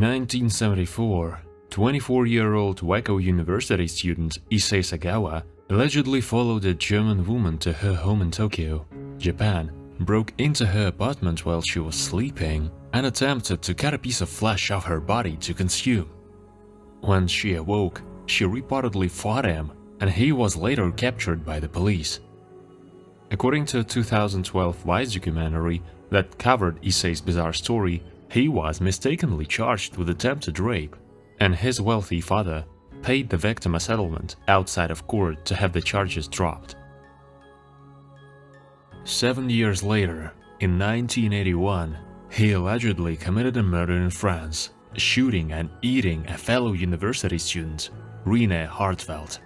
1974, 24-year-old Waco University student Issei Sagawa allegedly followed a German woman to her home in Tokyo, Japan, broke into her apartment while she was sleeping, and attempted to cut a piece of flesh off her body to consume. When she awoke, she reportedly fought him, and he was later captured by the police. According to a 2012 Vice documentary that covered Issei's bizarre story, he was mistakenly charged with attempted rape, and his wealthy father paid the victim a settlement outside of court to have the charges dropped. 7 years later, in 1981, he allegedly committed a murder in France, shooting and eating a fellow university student, Rene Hartfeld.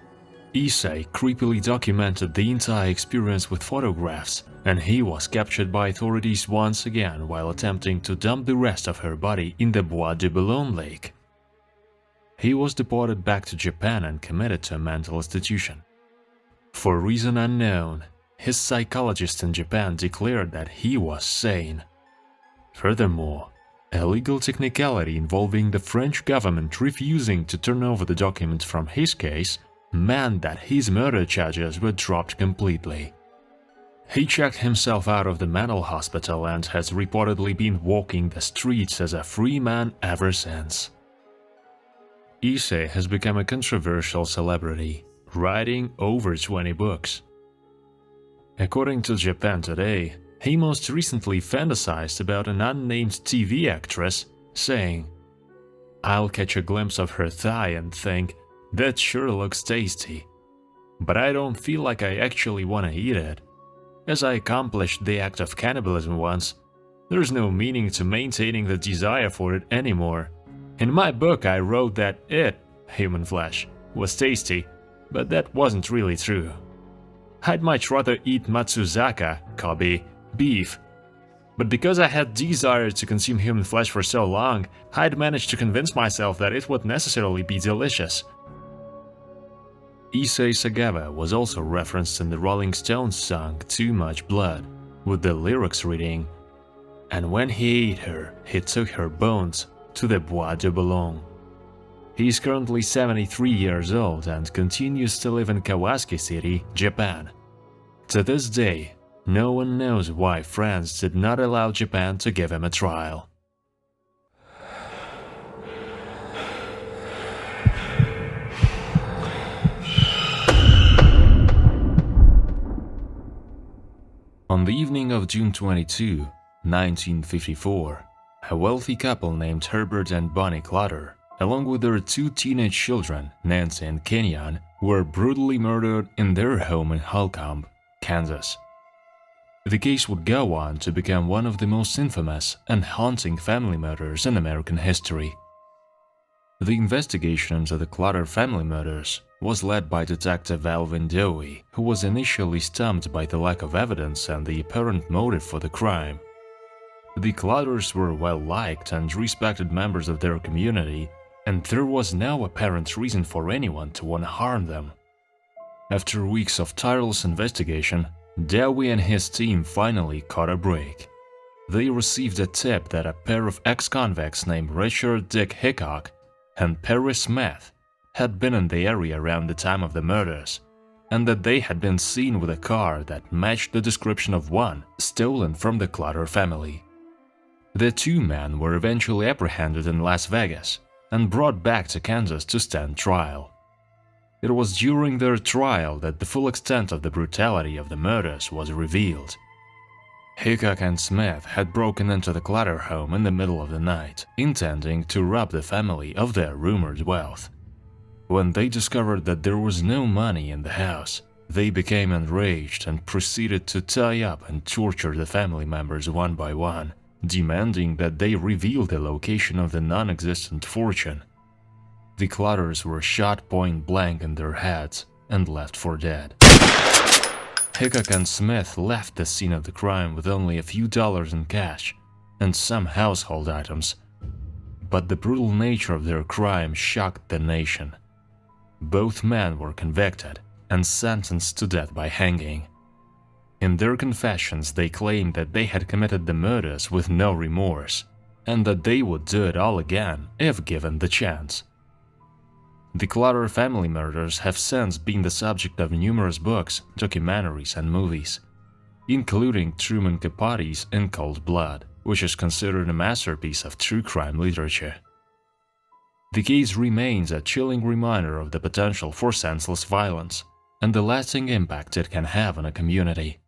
Issei creepily documented the entire experience with photographs, and he was captured by authorities once again while attempting to dump the rest of her body in the Bois de Boulogne lake. He was deported back to Japan and committed to a mental institution. For a reason unknown, his psychologist in Japan declared that he was sane. Furthermore, a legal technicality involving the French government refusing to turn over the documents from his case meant that his murder charges were dropped completely. He checked himself out of the mental hospital and has reportedly been walking the streets as a free man ever since. Issei has become a controversial celebrity, writing over 20 books. According to Japan Today, he most recently fantasized about an unnamed TV actress, saying, "I'll catch a glimpse of her thigh and think, that sure looks tasty. But I don't feel like I actually want to eat it. As I accomplished the act of cannibalism once, there's no meaning to maintaining the desire for it anymore. In my book I wrote that it, human flesh, was tasty, but that wasn't really true. I'd much rather eat matsuzaka, Kobe, beef. But because I had desire to consume human flesh for so long, I'd managed to convince myself that it would necessarily be delicious." Issei Sagawa was also referenced in the Rolling Stones song Too Much Blood, with the lyrics reading, "And when he ate her, he took her bones to the Bois de Boulogne." He is currently 73 years old and continues to live in Kawasaki City, Japan. To this day, no one knows why France did not allow Japan to give him a trial. On the evening of June 22, 1954, a wealthy couple named Herbert and Bonnie Clutter, along with their two teenage children, Nancy and Kenyon, were brutally murdered in their home in Holcomb, Kansas. The case would go on to become one of the most infamous and haunting family murders in American history. The investigation into the Clutter family murders was led by Detective Alvin Dewey, who was initially stumped by the lack of evidence and the apparent motive for the crime. The Clutters were well-liked and respected members of their community, and there was no apparent reason for anyone to want to harm them. After weeks of tireless investigation, Dewey and his team finally caught a break. They received a tip that a pair of ex-convicts named Richard Dick Hickok and Perry Smith had been in the area around the time of the murders, and that they had been seen with a car that matched the description of one stolen from the Clutter family. The two men were eventually apprehended in Las Vegas and brought back to Kansas to stand trial. It was during their trial that the full extent of the brutality of the murders was revealed. Hickok and Smith had broken into the Clutter home in the middle of the night, intending to rob the family of their rumored wealth. When they discovered that there was no money in the house, they became enraged and proceeded to tie up and torture the family members one by one, demanding that they reveal the location of the non-existent fortune. The Clutters were shot point blank in their heads and left for dead. Hickok and Smith left the scene of the crime with only a few dollars in cash and some household items, but the brutal nature of their crime shocked the nation. Both men were convicted and sentenced to death by hanging. In their confessions, they claimed that they had committed the murders with no remorse, and that they would do it all again if given the chance. The Clutter family murders have since been the subject of numerous books, documentaries, and movies, including Truman Capote's In Cold Blood, which is considered a masterpiece of true crime literature. The case remains a chilling reminder of the potential for senseless violence and the lasting impact it can have on a community.